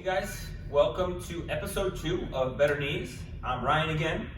guys, welcome to episode 2 of Better Knees. I'm Ryan again.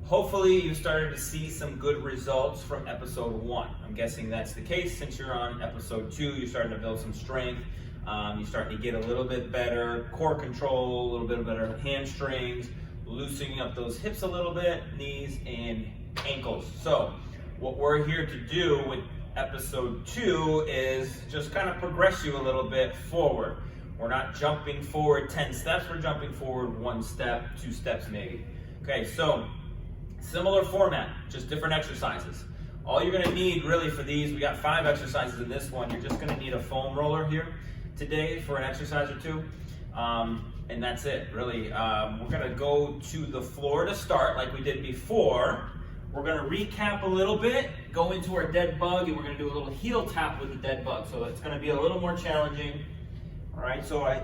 Hopefully you started to see some good results from episode 1. I'm guessing that's the case since you're on episode 2. You're starting to build some strength. You're starting to get a little bit better core control, a little bit better hamstrings, loosening up those hips a little bit, knees and ankles. So what we're here to do with episode 2 is just kind of progress you a little bit forward. We're not jumping forward 10 steps, we're jumping forward 1 step, 2 steps maybe. Okay, so similar format, just different exercises. All you're gonna need really for these, we got 5 exercises in this one. You're just gonna need a foam roller here today for an exercise or 2. And that's it, really. We're gonna go to the floor to start like we did before. We're gonna recap a little bit, go into our dead bug, and we're gonna do a little heel tap with the dead bug. So it's gonna be a little more challenging. All right, so I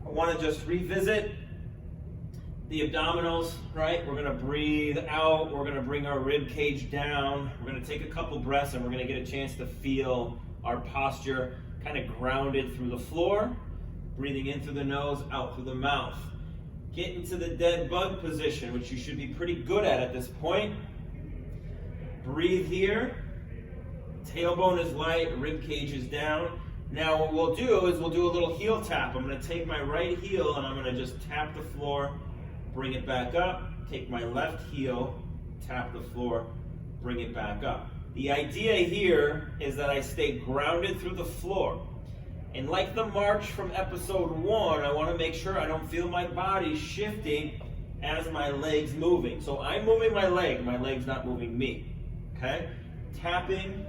want to just revisit the abdominals, right? We're going to breathe out. We're going to bring our rib cage down. We're going to take a couple breaths and we're going to get a chance to feel our posture kind of grounded through the floor, breathing in through the nose, out through the mouth. Get into the dead bug position, which you should be pretty good at this point. Breathe here. Tailbone is light, rib cage is down. Now what we'll do is we'll do a little heel tap. I'm going to take my right heel and I'm going to just tap the floor, bring it back up. Take my left heel, tap the floor, bring it back up. The idea here is that I stay grounded through the floor. And like the march from episode 1, I want to make sure I don't feel my body shifting as my leg's moving. So I'm moving my leg's not moving me. Okay? Tapping,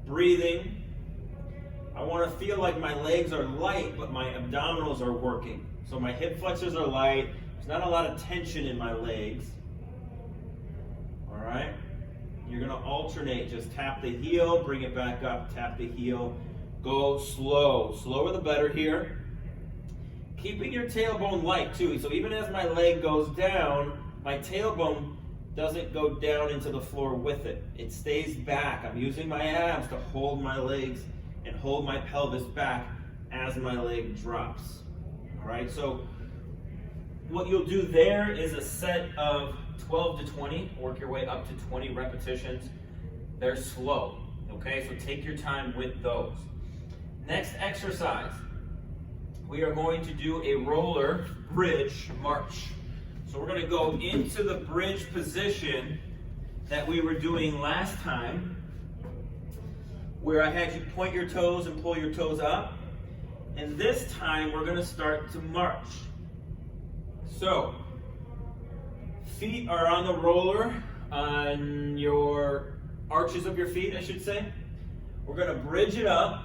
breathing. I want to feel like my legs are light, but my abdominals are working. So my hip flexors are light. There's not a lot of tension in my legs. All right? You're going to alternate. Just tap the heel, bring it back up, tap the heel. Go slow. Slower the better here. Keeping your tailbone light too. So even as my leg goes down, my tailbone doesn't go down into the floor with it. It stays back. I'm using my abs to hold my legs and hold my pelvis back as my leg drops. All right, so what you'll do there is a set of 12 to 20, work your way up to 20 repetitions. They're slow, okay? So take your time with those. Next exercise, we are going to do a roller bridge march. So we're gonna go into the bridge position that we were doing last time, where I had you point your toes and pull your toes up. And this time we're going to start to march. So, feet are on the roller, on your arches of your feet, I should say. We're going to bridge it up.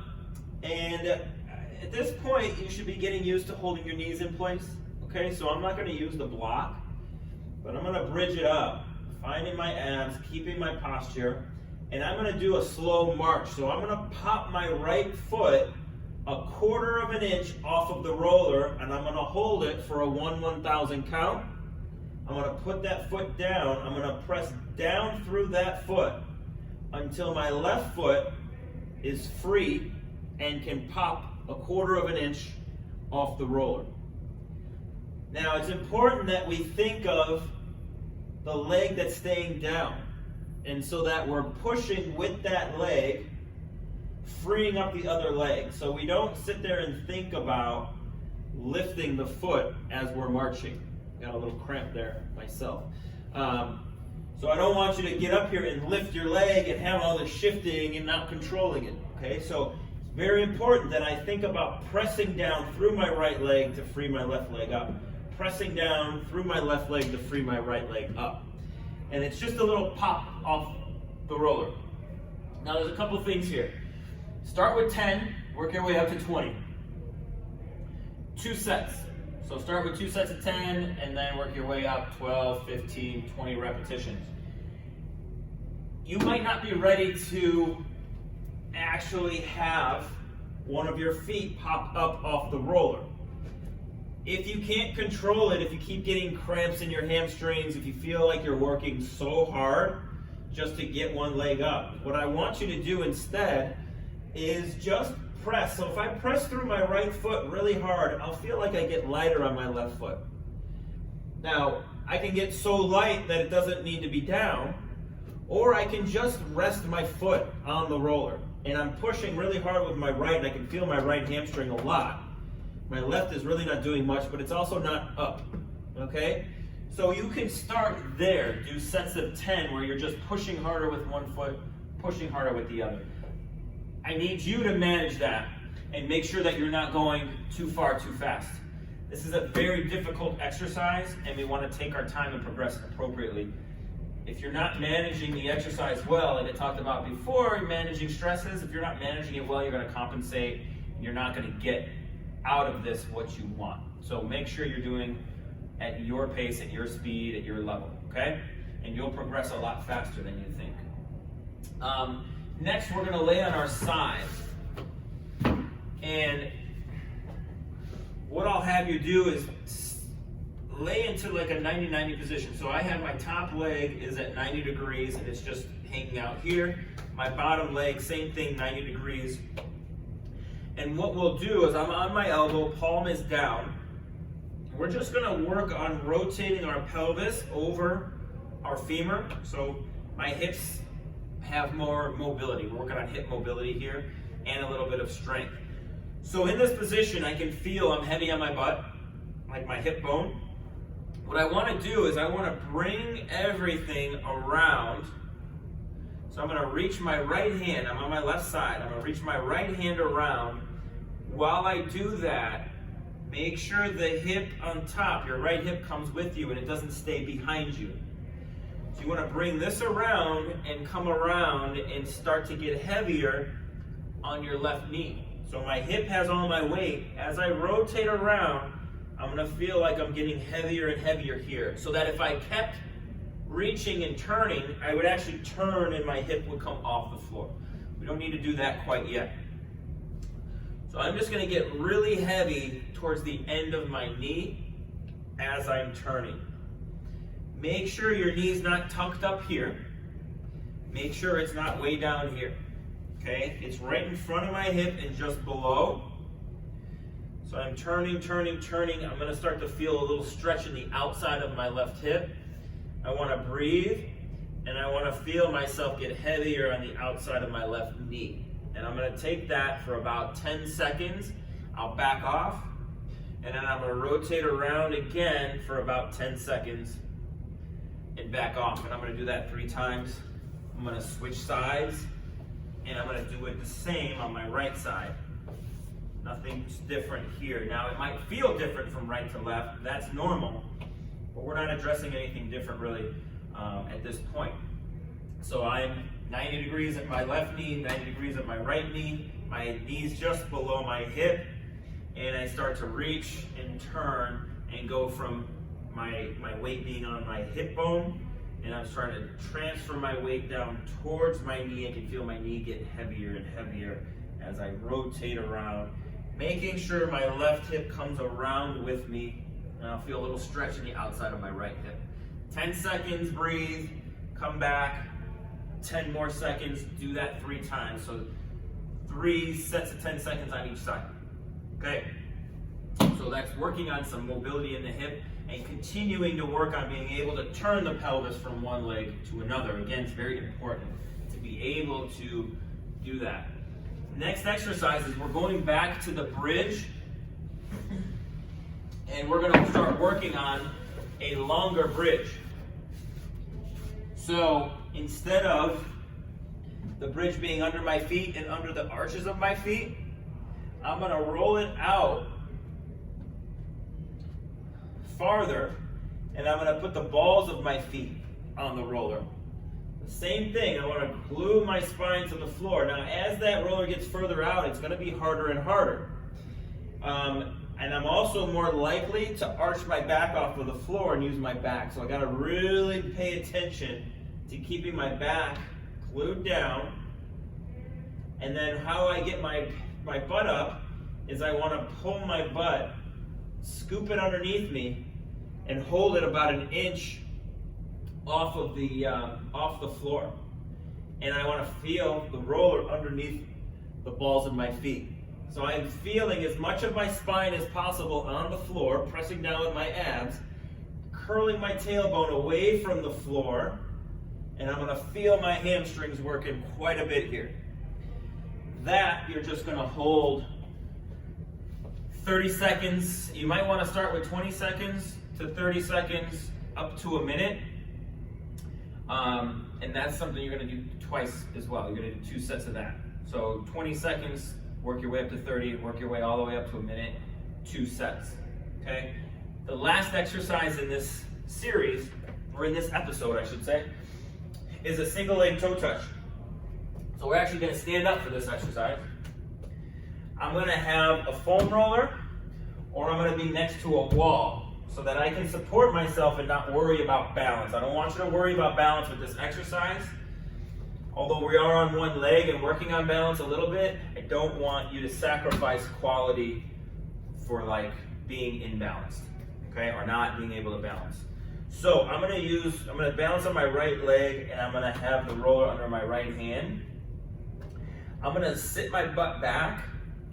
And at this point, you should be getting used to holding your knees in place. Okay, so I'm not going to use the block, but I'm going to bridge it up, finding my abs, keeping my posture. And I'm going to do a slow march. So I'm going to pop my right foot 1/4 of an inch off of the roller, and I'm going to hold it for a 1/1000 count. I'm going to put that foot down. I'm going to press down through that foot until my left foot is free and can pop 1/4 of an inch off the roller. Now it's important that we think of the leg that's staying down. And so that we're pushing with that leg, freeing up the other leg. So we don't sit there and think about lifting the foot as we're marching. Got a little cramp there myself. So I don't want you to get up here and lift your leg and have all this shifting and not controlling it. Okay, so it's very important that I think about pressing down through my right leg to free my left leg up. Pressing down through my left leg to free my right leg up. And it's just a little pop off the roller. Now there's a couple things here. Start with 10, work your way up to 20. 2 sets. So start with 2 sets of 10 and then work your way up 12, 15, 20 repetitions. You might not be ready to actually have one of your feet pop up off the roller. If you can't control it, if you keep getting cramps in your hamstrings, if you feel like you're working so hard just to get one leg up, what I want you to do instead is just press. So if I press through my right foot really hard, I'll feel like I get lighter on my left foot. Now, I can get so light that it doesn't need to be down, or I can just rest my foot on the roller. And I'm pushing really hard with my right, and I can feel my right hamstring a lot. My left is really not doing much, but it's also not up, okay? So you can start there, do sets of 10 where you're just pushing harder with one foot, pushing harder with the other. I need you to manage that and make sure that you're not going too far too fast. This is a very difficult exercise, and we want to take our time and progress appropriately. If you're not managing the exercise well, like I talked about before, managing stresses, if you're not managing it well, you're going to compensate. You're not going to get out of this what you want. So make sure you're doing at your pace, at your speed, at your level, okay? And you'll progress a lot faster than you think. Next, we're going to lay on our sides. And what I'll have you do is lay into like a 90-90 position. So I have my top leg is at 90 degrees and it's just hanging out here. My bottom leg, same thing, 90 degrees. And what we'll do is I'm on my elbow, palm is down. We're just gonna work on rotating our pelvis over our femur. So my hips have more mobility. We're working on hip mobility here and a little bit of strength. So in this position, I can feel I'm heavy on my butt, like my hip bone. What I want to do is I want to bring everything around. So I'm going to reach my right hand. I'm on my left side. I'm going to reach my right hand around. While I do that, make sure the hip on top, your right hip comes with you and it doesn't stay behind you. So you want to bring this around and come around and start to get heavier on your left knee. So my hip has all my weight. As I rotate around, I'm going to feel like I'm getting heavier and heavier here. So that if I kept reaching and turning, I would actually turn and my hip would come off the floor. We don't need to do that quite yet. So I'm just going to get really heavy towards the end of my knee as I'm turning. Make sure your knee's not tucked up here. Make sure it's not way down here. Okay, it's right in front of my hip and just below. So I'm turning, turning, turning. I'm going to start to feel a little stretch in the outside of my left hip. I want to breathe, and I want to feel myself get heavier on the outside of my left knee. And I'm going to take that for about 10 seconds. I'll back off, and then I'm going to rotate around again for about 10 seconds and back off. And I'm going to do that 3 times. I'm going to switch sides. And I'm going to do it the same on my right side. Nothing's different here. Now, it might feel different from right to left. That's normal. But we're not addressing anything different really at this point. So I'm 90 degrees at my left knee, 90 degrees at my right knee. My knee's just below my hip. And I start to reach and turn and go from my weight being on my hip bone. And I'm starting to transfer my weight down towards my knee. I can feel my knee get heavier and heavier as I rotate around, making sure my left hip comes around with me, and I'll feel a little stretch in the outside of my right hip. 10 seconds, breathe, come back, 10 more seconds, do that 3 times. So 3 sets of 10 seconds on each side. Okay, so that's working on some mobility in the hip and continuing to work on being able to turn the pelvis from one leg to another. Again, it's very important to be able to do that. Next exercise is we're going back to the bridge, and we're going to start working on a longer bridge. So instead of the bridge being under my feet and under the arches of my feet, I'm going to roll it out farther, and I'm going to put the balls of my feet on the roller. The same thing, I want to glue my spine to the floor. Now, as that roller gets further out, it's going to be harder and harder. And I'm also more likely to arch my back off of the floor and use my back. So I got to really pay attention to keeping my back glued down. And then how I get my butt up is I want to pull my butt, scoop it underneath me, and hold it about 1 inch off of the floor. And I want to feel the roller underneath the balls of my feet. So I'm feeling as much of my spine as possible on the floor, pressing down with my abs, curling my tailbone away from the floor, and I'm gonna feel my hamstrings working quite a bit here. That you're just gonna hold 30 seconds. You might wanna start with 20 seconds to 30 seconds up to a minute. And that's something you're gonna do twice as well. You're gonna do 2 sets of that. So 20 seconds, work your way up to 30, work your way all the way up to a minute, 2 sets, okay? The last exercise in this series, or in this episode I should say, is a single leg toe touch. So we're actually gonna stand up for this exercise. I'm gonna have a foam roller, or I'm gonna be next to a wall so that I can support myself and not worry about balance. I don't want you to worry about balance with this exercise. Although we are on one leg and working on balance a little bit, I don't want you to sacrifice quality for like being imbalanced, okay, or not being able to balance. So I'm gonna balance on my right leg, and I'm gonna have the roller under my right hand. I'm gonna sit my butt back,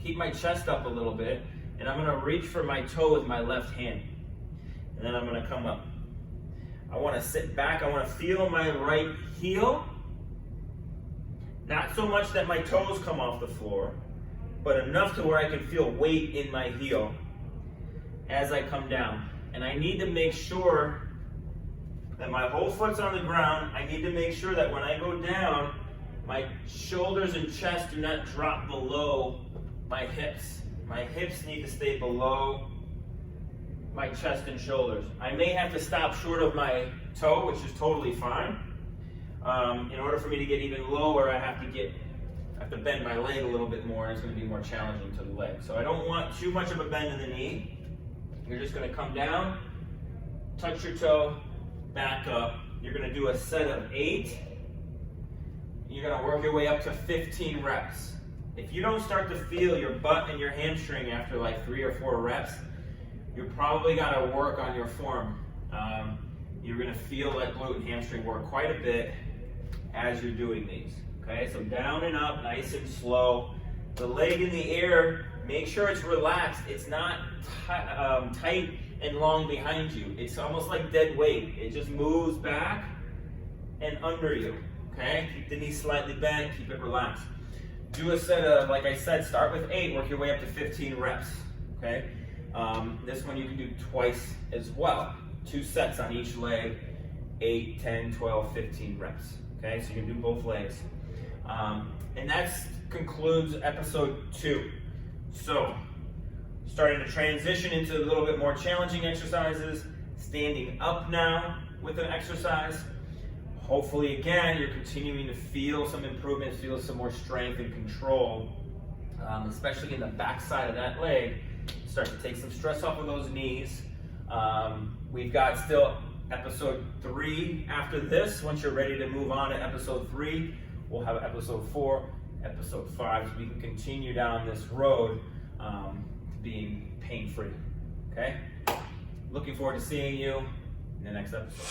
keep my chest up a little bit, and I'm gonna reach for my toe with my left hand. And then I'm gonna come up. I wanna sit back, I wanna feel my right heel. Not so much that my toes come off the floor, but enough to where I can feel weight in my heel as I come down. And I need to make sure that my whole foot's on the ground. I need to make sure that when I go down, my shoulders and chest do not drop below my hips. My hips need to stay below my chest and shoulders. I may have to stop short of my toe, which is totally fine. In order for me to get even lower, I have to bend my leg a little bit more, and it's going to be more challenging to the leg. So I don't want too much of a bend in the knee. You're just going to come down, touch your toe, back up. You're going to do a set of 8. You're going to work your way up to 15 reps. If you don't start to feel your butt and your hamstring after like 3 or 4 reps, you probably got to work on your form. You're going to feel that glute and hamstring work quite a bit as you're doing these. Okay, so down and up, nice and slow. The leg in the air, make sure it's relaxed. It's not tight and long behind you. It's almost like dead weight. It just moves back and under you. Okay, keep the knees slightly bent, keep it relaxed. Do a set of, like I said, start with 8, work your way up to 15 reps. Okay, this one you can do twice as well. 2 sets on each leg, 8, 10, 12, 15 reps. Okay, so you can do both legs. And that concludes episode 2. So, starting to transition into a little bit more challenging exercises, standing up now with an exercise. Hopefully, again, you're continuing to feel some improvement, feel some more strength and control, especially in the back side of that leg. Start to take some stress off of those knees. We've got still episode 3 after this. Once you're ready to move on to episode 3, we'll have episode 4, episode 5, so we can continue down this road to being pain-free. Okay? Looking forward to seeing you in the next episode.